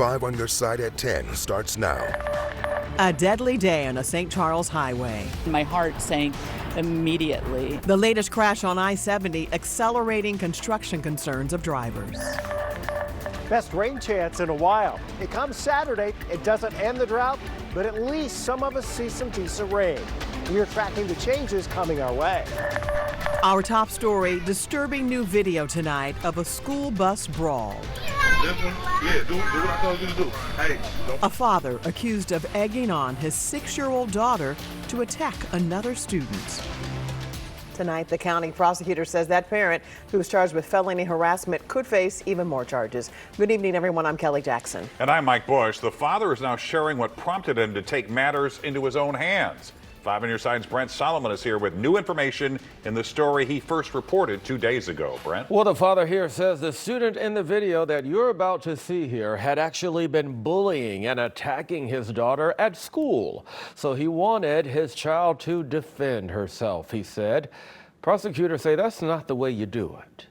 5 on Your Side at 10 starts now. A deadly day on a St. Charles highway. My heart sank immediately. The latest crash on I-70 accelerating construction concerns of drivers. Best rain chance in a while. It comes Saturday. It doesn't end the drought, but at least some of us see some decent rain. We're tracking the changes coming our way. Our top story, disturbing new video tonight of a school bus brawl. This one? Yeah, do what I told you to do. Hey, A father accused of egging on his 6-year-old daughter to attack another student. Tonight, the county prosecutor says that parent who was charged with felony harassment could face even more charges. Good evening, everyone. I'm Kelly Jackson. And I'm Mike Bush. The father is now sharing what prompted him to take matters into his own hands. 5 on Your Side's Brent Solomon is here with new information in the story he first reported 2 days ago. Brent? Well, the father here says the student in the video that you're about to see here had actually been bullying and attacking his daughter at school. So he wanted his child to defend herself, he said. Prosecutors say that's not the way you do it.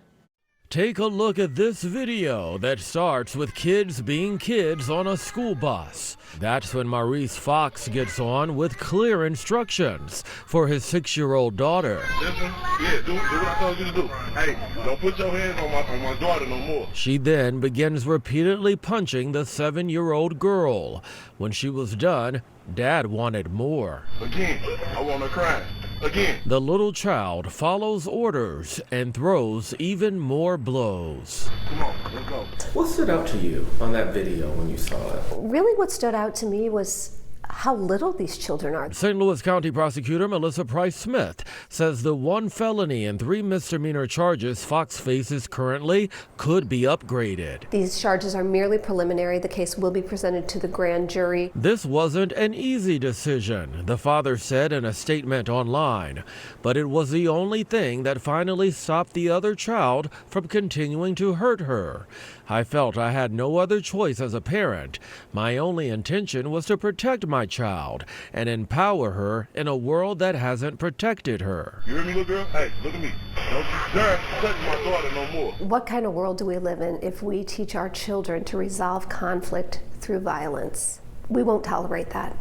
Take a look at this video that starts with kids being kids on a school bus. That's when Maurice Fox gets on with clear instructions for his 6-year-old daughter. this one? Yeah, do what I told you to do. Hey, don't put your hands on my daughter no more. She then begins repeatedly punching the 7-year-old girl. When she was done, Dad wanted more. Again, I want to cry. Again. The little child follows orders and throws even more blows. Come on, let's go. What stood out to you on that video when you saw it? Really what stood out to me was how little these children are. St. Louis County Prosecutor Melissa Price-Smith says the 1 felony and 3 misdemeanor charges Fox faces currently could be upgraded. These charges are merely preliminary. The case will be presented to the grand jury. This wasn't an easy decision, the father said in a statement online, but it was the only thing that finally stopped the other child from continuing to hurt her. I felt I had no other choice as a parent. My only intention was to protect my child and empower her in a world that hasn't protected her. You hear me, little girl? Hey, look at me. Don't you dare touch my daughter no more. What kind of world do we live in if we teach our children to resolve conflict through violence? We won't tolerate that.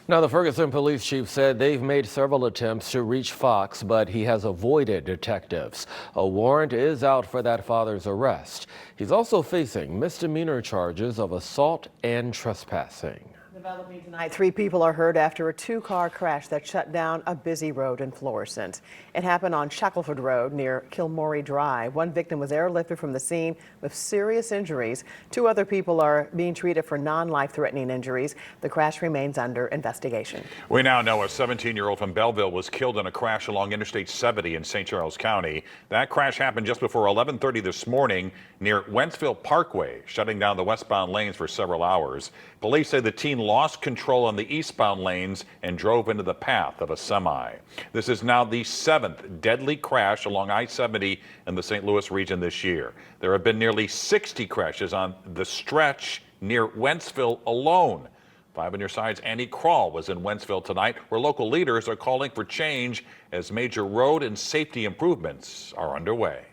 Now, the Ferguson police chief said they've made several attempts to reach Fox, but he has avoided detectives. A warrant is out for that father's arrest. He's also facing misdemeanor charges of assault and trespassing. Developing tonight, 3 people are hurt after a 2-car crash that shut down a busy road in Florissant. It happened on Shackelford Road near Kilmorey Drive. 1 victim was airlifted from the scene with serious injuries. 2 other people are being treated for non-life-threatening injuries. The crash remains under investigation. We now know a 17-year-old from Belleville was killed in a crash along Interstate 70 in St. Charles County. That crash happened just before 11:30 this morning near Wentzville Parkway, shutting down the westbound lanes for several hours. Police say the teen lost control on the eastbound lanes and drove into the path of a semi. This is now the 7th deadly crash along I-70 in the St. Louis region this year. There have been nearly 60 crashes on the stretch near Wentzville alone. 5 on Your Side's Andy Kroll was in Wentzville tonight, where local leaders are calling for change as major road and safety improvements are underway.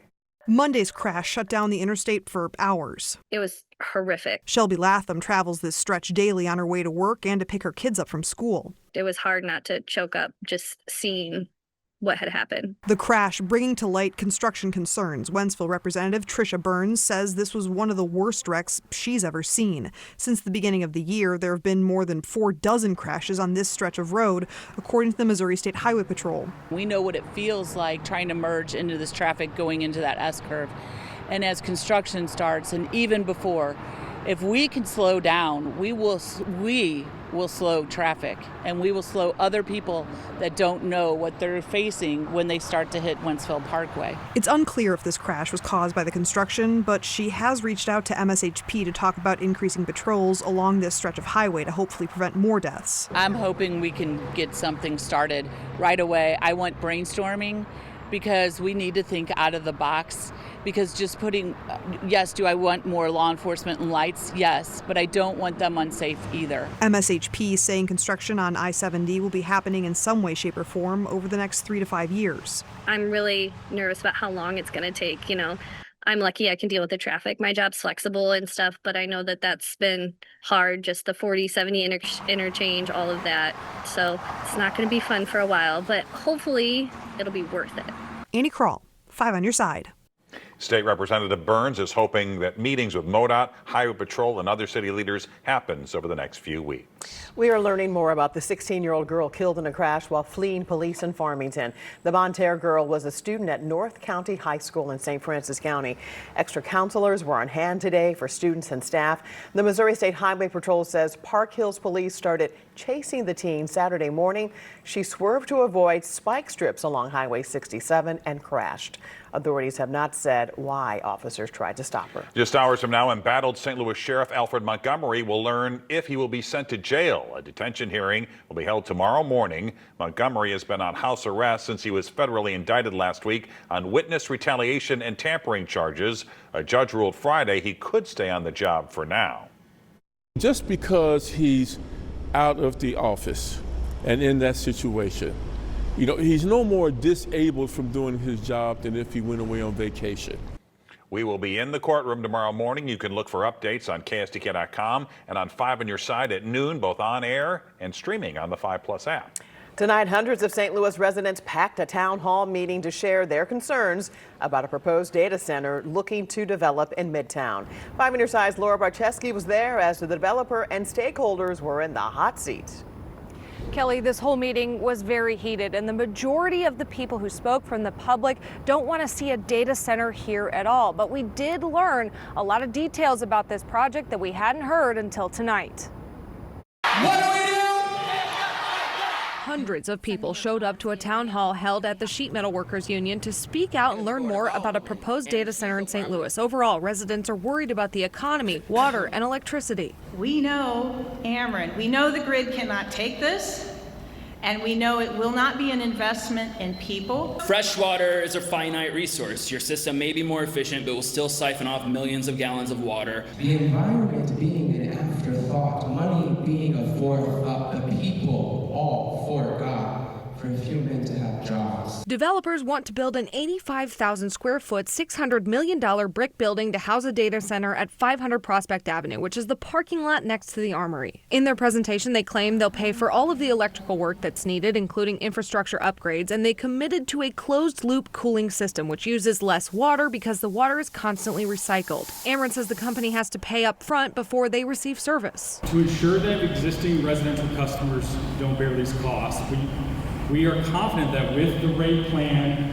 Monday's crash shut down the interstate for hours. It was horrific. Shelby Latham travels this stretch daily on her way to work and to pick her kids up from school. It was hard not to choke up just seeing what had happened. The crash bringing to light construction concerns. Wentzville Representative Tricia Burns says this was one of the worst wrecks she's ever seen. Since the beginning of the year, there have been more than 4 dozen crashes on this stretch of road, according to the Missouri State Highway Patrol. We know what it feels like trying to merge into this traffic going into that S-curve. And as construction starts, and even before, if we can slow down, we will slow traffic, and we will slow other people that don't know what they're facing when they start to hit Wentzville Parkway. It's unclear if this crash was caused by the construction, but she has reached out to MSHP to talk about increasing patrols along this stretch of highway to hopefully prevent more deaths. I'm hoping we can get something started right away. I want brainstorming because we need to think out of the box. Because just putting, yes, do I want more law enforcement and lights? Yes, but I don't want them unsafe either. MSHP saying construction on I-70 will be happening in some way, shape, or form over the next 3 to 5 years. I'm really nervous about how long it's going to take. I'm lucky I can deal with the traffic. My job's flexible and stuff, but I know that that's been hard, just the 40-70 interchange, all of that. So it's not going to be fun for a while, but hopefully it'll be worth it. Annie Kroll, 5 on your side. State Representative Burns is hoping that meetings with MoDOT, Highway Patrol, and other city leaders happens over the next few weeks. We are learning more about the 16-year-old girl killed in a crash while fleeing police in Farmington. The Bonterre girl was a student at North County High School in St. Francis County. Extra counselors were on hand today for students and staff. The Missouri State Highway Patrol says Park Hills police started chasing the teen Saturday morning. She swerved to avoid spike strips along Highway 67 and crashed. Authorities have not said why officers tried to stop her. Just hours from now, embattled St. Louis Sheriff Alfred Montgomery will learn if he will be sent to jail. A detention hearing will be held tomorrow morning. Montgomery has been on house arrest since he was federally indicted last week on witness retaliation and tampering charges. A judge ruled Friday he could stay on the job for now. Just because he's out of the office and in that situation, he's no more disabled from doing his job than if he went away on vacation. We will be in the courtroom tomorrow morning. You can look for updates on KSDK.com and on 5 on your side at noon, both on air and streaming on the 5+ app. Tonight, hundreds of St. Louis residents packed a town hall meeting to share their concerns about a proposed data center looking to develop in Midtown. 5 on your side's Laura Barczewski was there as the developer and stakeholders were in the hot seat. Kelly, this whole meeting was very heated, and the majority of the people who spoke from the public don't want to see a data center here at all. But we did learn a lot of details about this project that we hadn't heard until tonight. What do we do? Hundreds of people showed up to a town hall held at the Sheet Metal Workers Union to speak out and learn more about a proposed data center in St. Louis. Overall, residents are worried about the economy, water, and electricity. We know, Ameren, we know the grid cannot take this, and we know it will not be an investment in people. Fresh water is a finite resource. Your system may be more efficient, but will still siphon off millions of gallons of water. The environment being an afterthought, money being a fourth of the people, all for God, for a few men to have jobs. Developers want to build an 85,000 square foot, $600 million brick building to house a data center at 500 Prospect Avenue, which is the parking lot next to the Armory. In their presentation, they claim they'll pay for all of the electrical work that's needed, including infrastructure upgrades, and they committed to a closed-loop cooling system, which uses less water because the water is constantly recycled. Ameren says the company has to pay up front before they receive service. To ensure that existing residential customers don't bear these costs, we are confident that with the rate plan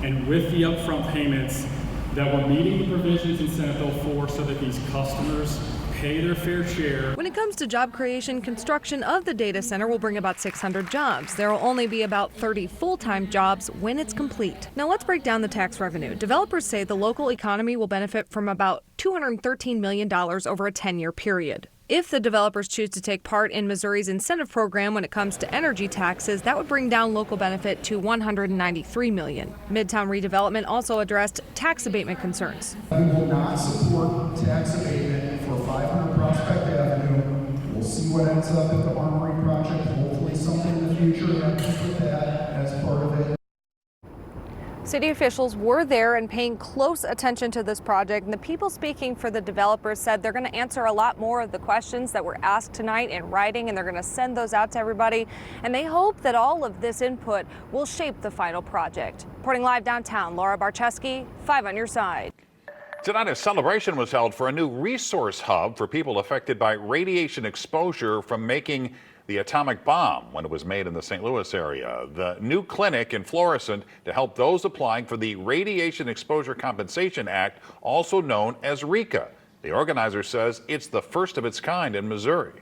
and with the upfront payments that we're meeting the provisions in Senate Bill 4 so that these customers pay their fair share. When it comes to job creation, construction of the data center will bring about 600 jobs. There will only be about 30 full-time jobs when it's complete. Now let's break down the tax revenue. Developers say the local economy will benefit from about $213 million over a 10-year period. If the developers choose to take part in Missouri's incentive program when it comes to energy taxes, that would bring down local benefit to $193 million. Midtown redevelopment also addressed tax abatement concerns. We will not support tax abatement for 500 Prospect Avenue. We'll see what ends up at the Armory project. Hopefully something in the future happens with that as part of it. City officials were there and paying close attention to this project, and the people speaking for the developers said they're going to answer a lot more of the questions that were asked tonight in writing, and they're going to send those out to everybody, and they hope that all of this input will shape the final project. Reporting live downtown, Laura Barczewski, 5 on your side. Tonight, a celebration was held for a new resource hub for people affected by radiation exposure from making the atomic bomb when it was made in the St. Louis area. The new clinic in Florissant to help those applying for the Radiation Exposure Compensation Act, also known as RECA. The organizer says it's the first of its kind in Missouri.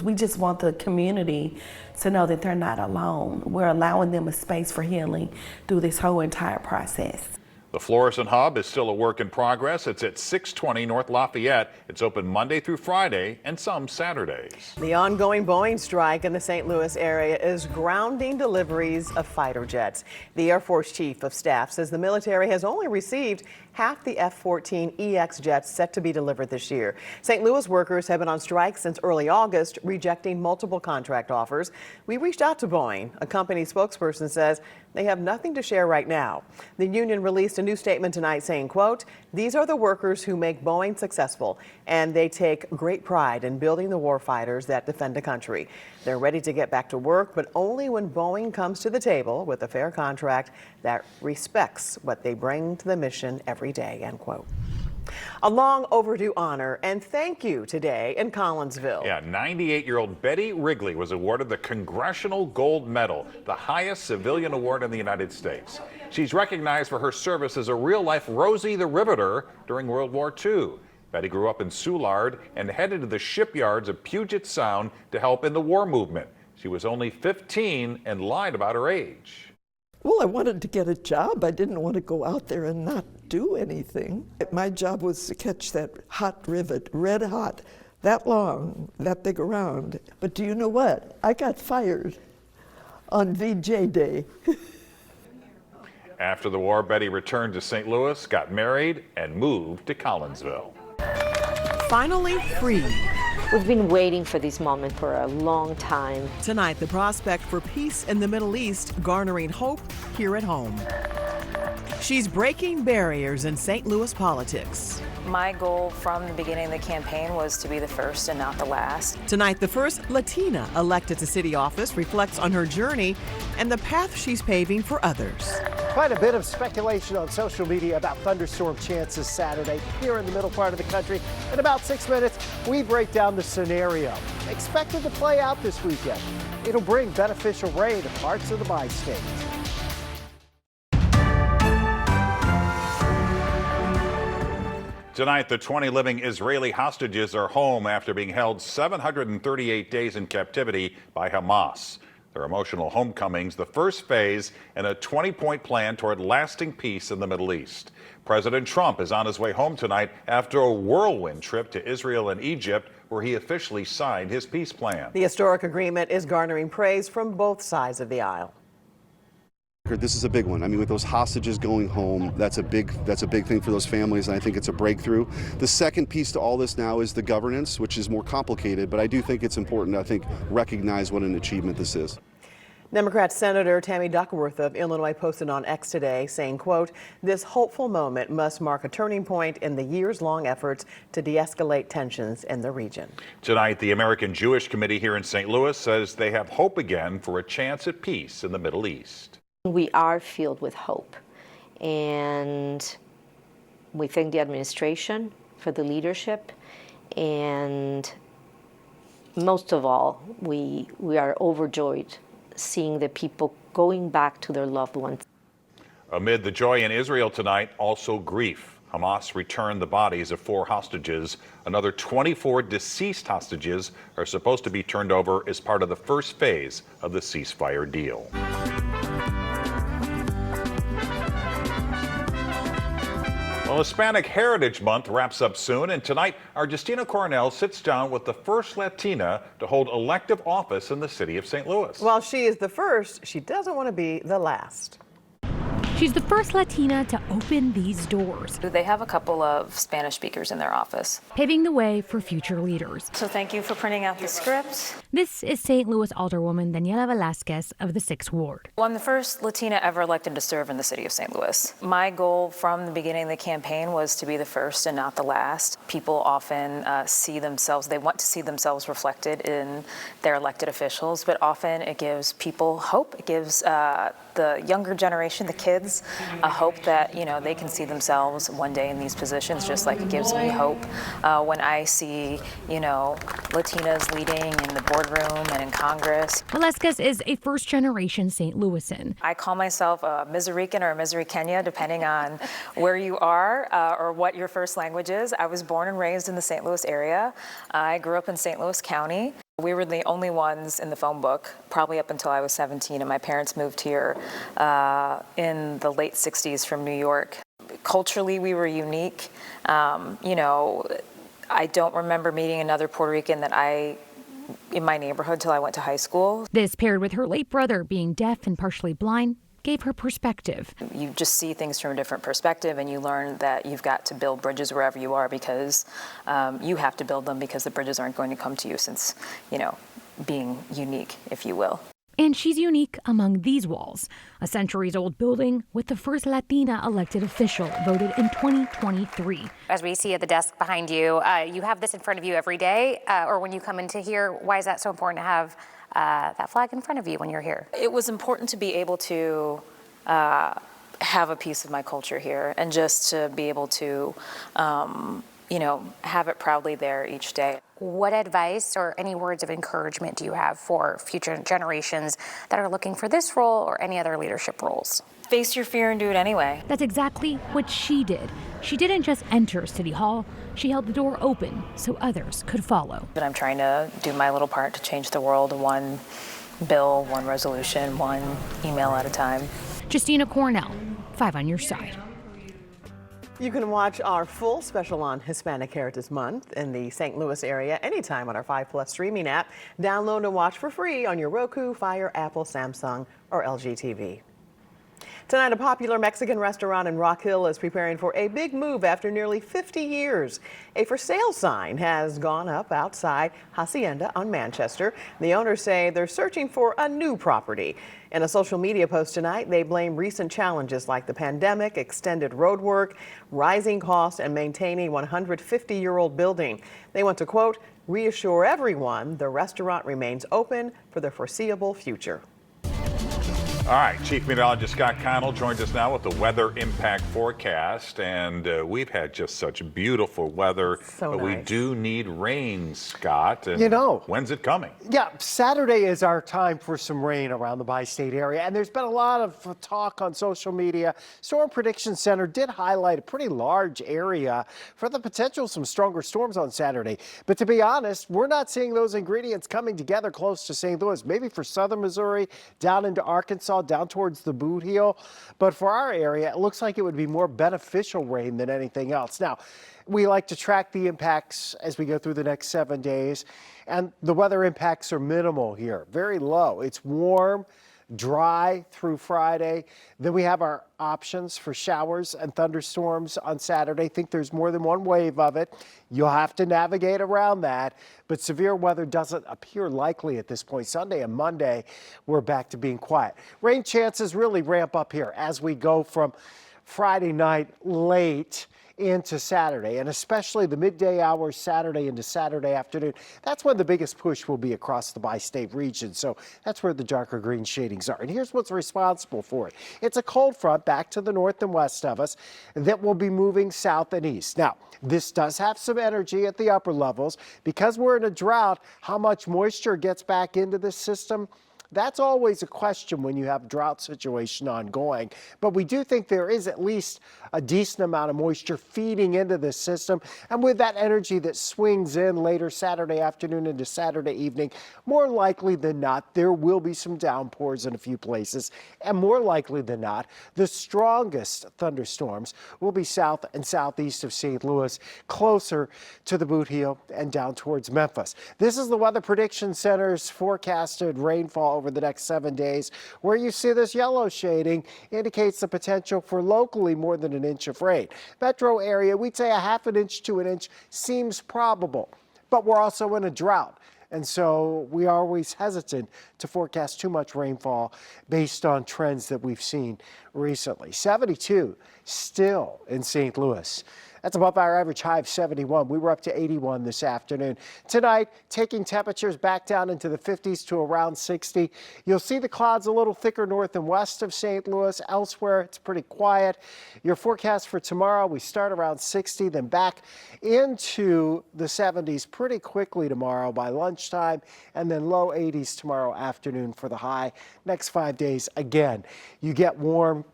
We just want the community to know that they're not alone. We're allowing them a space for healing through this whole entire process. The Florissant Hub is still a work in progress. It's at 620 North Lafayette. It's open Monday through Friday and some Saturdays. The ongoing Boeing strike in the St. Louis area is grounding deliveries of fighter jets. The Air Force Chief of Staff says the military has only received half the F-14EX jets set to be delivered this year. St. Louis workers have been on strike since early August, rejecting multiple contract offers. We reached out to Boeing. A company spokesperson says they have nothing to share right now. The union released a new statement tonight saying, quote, "These are the workers who make Boeing successful, and they take great pride in building the warfighters that defend the country. They're ready to get back to work, but only when Boeing comes to the table with a fair contract that respects what they bring to the mission every day," end quote. A long overdue honor and thank you today in Collinsville. Yeah, 98-year-old Betty Wrigley was awarded the Congressional Gold Medal, the highest civilian award in the United States. She's recognized for her service as a real-life Rosie the Riveter during World War II. Betty grew up in Soulard and headed to the shipyards of Puget Sound to help in the war movement. She was only 15 and lied about her age. Well, I wanted to get a job. I didn't want to go out there and not do anything. My job was to catch that hot rivet, red hot, that long, that big around. But do you know what? I got fired on VJ Day. After the war, Betty returned to St. Louis, got married, and moved to Collinsville. Finally free. We've been waiting for this moment for a long time. Tonight, the prospect for peace in the Middle East garnering hope here at home. She's breaking barriers in St. Louis politics. My goal from the beginning of the campaign was to be the first and not the last. Tonight, the first Latina elected to city office reflects on her journey and the path she's paving for others. Quite a bit of speculation on social media about thunderstorm chances Saturday here in the middle part of the country. In about 6 minutes, we break down the scenario expected to play out this weekend. It'll bring beneficial rain to parts of the bi-state. Tonight, the 20 living Israeli hostages are home after being held 738 days in captivity by Hamas. Their emotional homecoming's the first phase in a 20-point plan toward lasting peace in the Middle East. President Trump is on his way home tonight after a whirlwind trip to Israel and Egypt, where he officially signed his peace plan. The historic agreement is garnering praise from both sides of the aisle. This is a big one. I mean, with those hostages going home, that's a big thing for those families, and I think it's a breakthrough. The second piece to all this now is the governance, which is more complicated, but I do think it's important to, I think, recognize what an achievement this is. Democrat Senator Tammy Duckworth of Illinois posted on X today saying, quote, "This hopeful moment must mark a turning point in the years-long efforts to de-escalate tensions in the region." Tonight, the American Jewish Committee here in St. Louis says they have hope again for a chance at peace in the Middle East. We are filled with hope, and we thank the administration for the leadership, and most of all, we are overjoyed seeing the people going back to their loved ones. Amid the joy in Israel tonight, also grief. Hamas returned the bodies of 4 hostages. Another 24 deceased hostages are supposed to be turned over as part of the first phase of the ceasefire deal. Well, Hispanic Heritage Month wraps up soon, and tonight, our Justina Cornell sits down with the first Latina to hold elective office in the city of St. Louis. While she is the first, she doesn't want to be the last. She's the first Latina to open these doors. They have a couple of Spanish speakers in their office, paving the way for future leaders. So thank you for printing out the script. This is St. Louis Alderwoman Daniela Velasquez of the 6th Ward. Well, I'm the first Latina ever elected to serve in the city of St. Louis. My goal from the beginning of the campaign was to be the first and not the last. People often they want to see themselves reflected in their elected officials, but often it gives people hope. It gives the younger generation, the kids, a hope that, they can see themselves one day in these positions, just like it gives me hope when I see, Latinas leading in the boardroom and in Congress. Velasquez is a first-generation St. Louisan. I call myself a Mizrahican or a Mizrahikenya, depending on where you are or what your first language is. I was born and raised in the St. Louis area. I grew up in St. Louis County. We were the only ones in the phone book, probably up until I was 17, and my parents moved here in the late 60s from New York. culturally, we were unique. You know, I don't remember meeting another Puerto Rican in my neighborhood till I went to high school. This, paired with her late brother being deaf and partially blind, gave her perspective. You just see things from a different perspective, and you learn that you've got to build bridges wherever you are because you have to build them because the bridges aren't going to come to you since, you know, being unique, if you will. And she's unique among these walls, a centuries-old building with the first Latina elected official voted in 2023. As we see at the desk behind you, you have this in front of you every day, or when you come into here. Why is that so important to have that flag in front of you when you're here? It was important to be able to have a piece of my culture here and just to be able to, you know, have it proudly there each day. What advice or any words of encouragement do you have for future generations that are looking for this role or any other leadership roles? Face your fear and do it anyway. That's exactly what she did. She didn't just enter City Hall, she held the door open so others could follow. But I'm trying to do my little part to change the world, one bill, one resolution, one email at a time. Justina Cornell, 5 on your side. You can watch our full special on Hispanic Heritage Month in the St. Louis area anytime on our 5+ streaming app. Download and watch for free on your Roku, Fire, Apple, Samsung, or LG TV. Tonight, a popular Mexican restaurant in Rock Hill is preparing for a big move after nearly 50 years. A for sale sign has gone up outside Hacienda on Manchester. The owners say they're searching for a new property. In a social media post tonight, they blame recent challenges like the pandemic, extended road work, rising costs, and maintaining a 150-year-old building. They want to, quote, reassure everyone the restaurant remains open for the foreseeable future. All right, Chief Meteorologist Scott Connell joins us now with the weather impact forecast. And we've had just such beautiful weather, but we do need rain, Scott. And you know, when's it coming? Yeah, Saturday is our time for some rain around the bi-state area. And there's been a lot of talk on social media. Storm Prediction Center did highlight a pretty large area for the potential of some stronger storms on Saturday. But to be honest, we're not seeing those ingredients coming together close to St. Louis, maybe for southern Missouri, down into Arkansas, down towards the Boot Heel. But for our area, it looks like it would be more beneficial rain than anything else. Now, we like to track the impacts as we go through the next 7 days, and the weather impacts are minimal here, very low. It's warm, dry through Friday. Then we have our options for showers and thunderstorms on Saturday. Think there's more than one wave of it. You'll have to navigate around that, but severe weather doesn't appear likely at this point. Sunday and Monday, we're back to being quiet. Rain chances really ramp up here as we go from Friday night late into Saturday, and especially the midday hours Saturday into Saturday afternoon. That's when the biggest push will be across the bi-state region. So that's where the darker green shadings are. And here's what's responsible for it. It's a cold front back to the north and west of us that will be moving south and east. Now, this does have some energy at the upper levels. Because we're in a drought, how much moisture gets back into this system? That's always a question when you have a drought situation ongoing. But we do think there is at least a decent amount of moisture feeding into this system. And with that energy that swings in later Saturday afternoon into Saturday evening, more likely than not, there will be some downpours in a few places. And more likely than not, the strongest thunderstorms will be south and southeast of St. Louis, closer to the Boot Heel and down towards Memphis. This is the Weather Prediction Center's forecasted rainfall over the next 7 days. Where you see this yellow shading indicates the potential for locally more than an inch of rain. Metro area, we'd say a half an inch to an inch seems probable, but we're also in a drought. And so we are always hesitant to forecast too much rainfall based on trends that we've seen recently. 72 still in St. Louis. That's above our average high of 71. We were up to 81 this afternoon. Tonight, taking temperatures back down into the 50s to around 60. You'll see the clouds a little thicker north and west of St. Louis. Elsewhere, it's pretty quiet. Your forecast for tomorrow, we start around 60, then back into the 70s pretty quickly tomorrow by lunchtime, and then low 80s tomorrow afternoon for the high. Next 5 days, again, you get warmer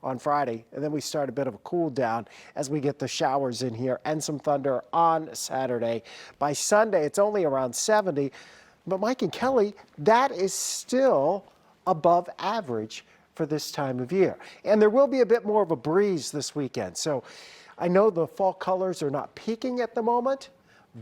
on Friday, and then we start a bit of a cool down as we get the showers in here and some thunder on Saturday. By Sunday, it's only around 70, but Mike and Kelly, that is still above average for this time of year. And there will be a bit more of a breeze this weekend. So I know the fall colors are not peaking at the moment,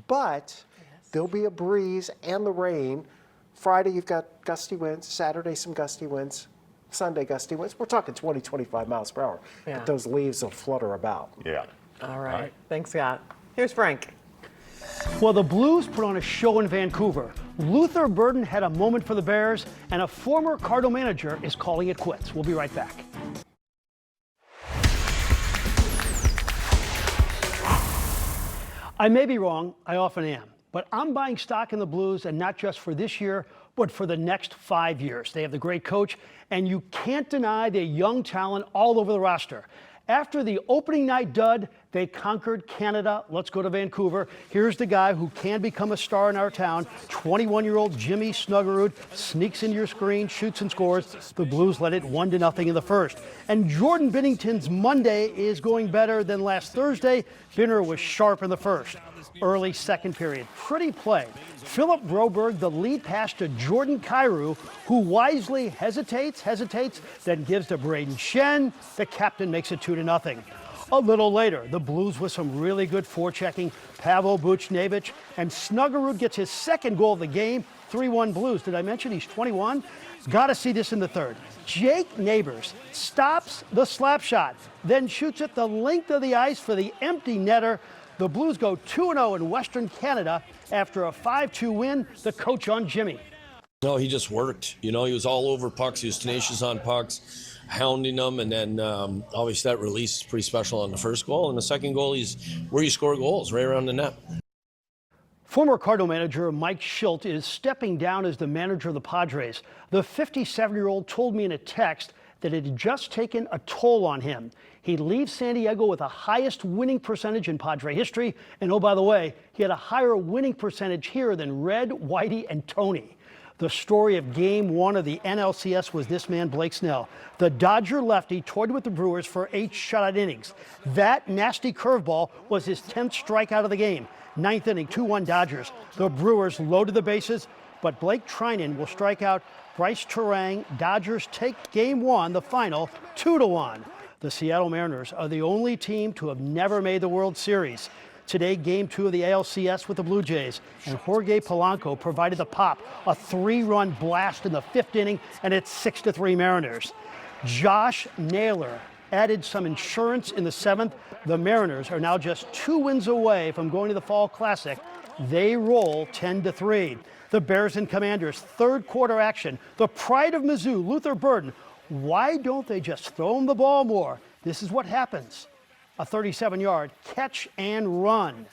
but there'll be a breeze and the rain. Friday, you've got gusty winds. Saturday, some gusty winds. Sunday, gusty winds. We're talking 20, 25 miles per hour. Yeah. But those leaves will flutter about. Yeah. All right. Thanks, Scott. Here's Frank. Well, the Blues put on a show in Vancouver. Luther Burden had a moment for the Bears, and a former Cardinal manager is calling it quits. We'll be right back. I may be wrong, I often am, but I'm buying stock in the Blues, and not just for this year, but for the next 5 years. They have the great coach, and you can't deny their young talent all over the roster. After the opening night dud, they conquered Canada. Let's go to Vancouver. Here's the guy who can become a star in our town. 21-year-old Jimmy Snuggerud sneaks into your screen, shoots and scores. The Blues led it 1-0 in the first. And Jordan Binnington's Monday is going better than last Thursday. Binner was sharp in the first. Early second period. Pretty play. Philip Broberg, the lead pass to Jordan Kyrou, who wisely hesitates, then gives to Braden Shen. The captain makes it 2-0. A little later, the Blues with some really good forechecking. Pavel Buchnevich, and Snuggerud gets his second goal of the game. 3-1 Blues. Did I mention he's 21? Got to see this in the third. Jake Neighbors stops the slap shot, then shoots it the length of the ice for the empty netter. The Blues go 2-0 in Western Canada after a 5-2 win. The coach on Jimmy. No, he just worked. You know, he was all over pucks. He was tenacious on pucks, hounding them. And then obviously that release is pretty special on the first goal. And the second goal, he's where you score goals, right around the net. Former Cardinal manager Mike Schilt is stepping down as the manager of the Padres. The 57-year-old told me in a text that it had just taken a toll on him. He leaves San Diego with the highest winning percentage in Padre history. And oh, by the way, he had a higher winning percentage here than Red, Whitey, and Tony. The story of Game 1 of the NLCS was this man, Blake Snell. The Dodger lefty toyed with the Brewers for 8 shutout innings. That nasty curveball was his 10th strikeout of the game. 9th inning, 2-1 Dodgers. The Brewers loaded the bases, but Blake Trinan will strike out Bryce Terang. Dodgers take Game 1, the final, 2-1. The Seattle Mariners are the only team to have never made the World Series. Today, Game 2 of the ALCS with the Blue Jays, and Jorge Polanco provided the pop, a 3-run blast in the 5th inning, and it's 6-3 Mariners. Josh Naylor added some insurance in the 7th. The Mariners are now just 2 wins away from going to the Fall Classic. They roll 10-3. The Bears and Commanders, third quarter action. The pride of Mizzou, Luther Burden. Why don't they just throw him the ball more? This is what happens. A 37-yard catch and run.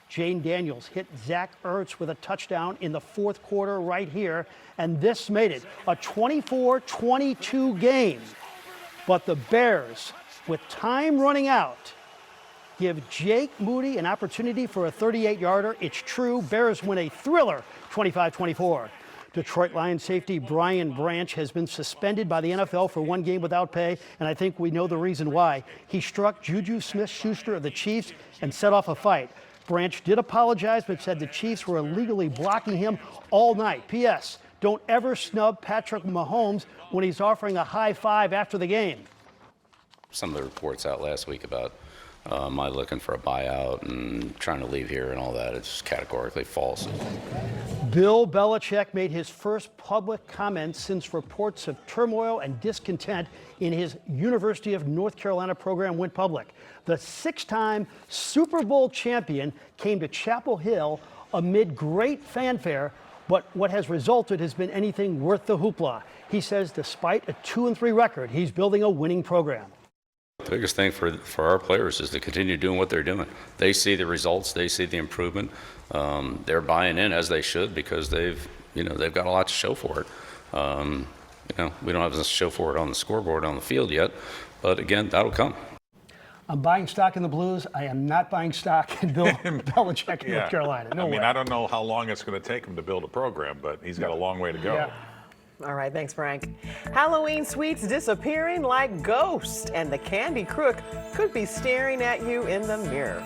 Jane Daniels hit Zach Ertz with a touchdown in the fourth quarter right here, and this made it a 24-22 game. But the Bears, with time running out, give Jake Moody an opportunity for a 38-yarder. It's true. Bears win a thriller, 25-24. Detroit Lions safety Brian Branch has been suspended by the NFL for 1 game without pay, and I think we know the reason why. He struck Juju Smith-Schuster of the Chiefs and set off a fight. Branch did apologize, but said the Chiefs were illegally blocking him all night. P.S. Don't ever snub Patrick Mahomes when he's offering a high five after the game. Some of the reports out last week about my looking for a buyout and trying to leave here and all that, it's categorically false. Bill Belichick made his first public comments since reports of turmoil and discontent in his University of North Carolina program went public. The 6-time Super Bowl champion came to Chapel Hill amid great fanfare, but what has resulted has been anything worth the hoopla. He says despite a 2-3 record, he's building a winning program. The biggest thing for our players is to continue doing what they're doing. They see the results, they see the improvement. They're buying in as they should because they've got a lot to show for it. We don't have to show for it on the scoreboard on the field yet, but again, that'll come. I'm buying stock in the Blues. I am not buying stock in Bill Belichick in North Carolina. No way. I don't know how long it's going to take him to build a program, but he's got a long way to go. Yeah. All right, thanks, Frank. Halloween sweets disappearing like ghosts, and the candy crook could be staring at you in the mirror.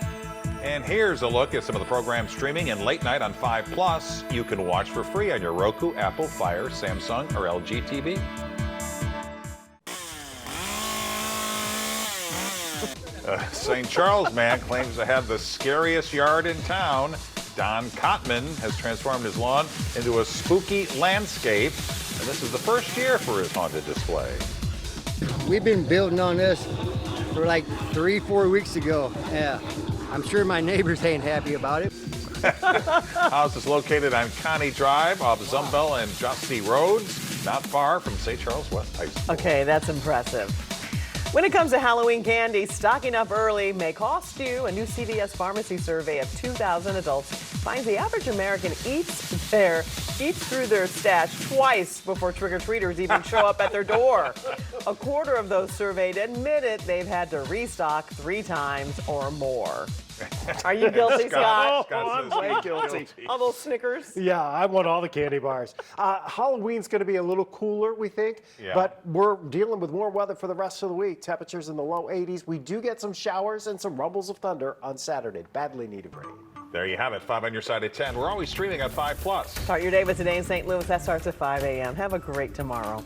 And here's a look at some of the programs streaming in late night on 5+. You can watch for free on your Roku, Apple, Fire, Samsung, or LG TV. St. Charles man claims to have the scariest yard in town. Don Cotman has transformed his lawn into a spooky landscape, and this is the first year for his haunted display. We've been building on this for like 3-4 weeks ago. Yeah, I'm sure my neighbors ain't happy about it. House is located on Connie Drive off Zumbel and Justy Roads, not far from St. Charles West High School. Okay, that's impressive. When it comes to Halloween candy, stocking up early may cost you. A new CVS pharmacy survey of 2,000 adults finds the average American eats through their stash twice before trick-or-treaters even show up at their door. A quarter of those surveyed admitted they've had to restock 3 times or more. Are you guilty, Scott? I'm way guilty. All those Snickers? Yeah, I want all the candy bars. Halloween's going to be a little cooler, we think, Yeah. but we're dealing with warm weather for the rest of the week. Temperatures in the low 80s. We do get some showers and some rumbles of thunder on Saturday. Badly needed rain. There you have it, 5 on your side at 10. We're always streaming on 5+. Start your day with Today in St. Louis. That starts at 5 a.m. Have a great tomorrow.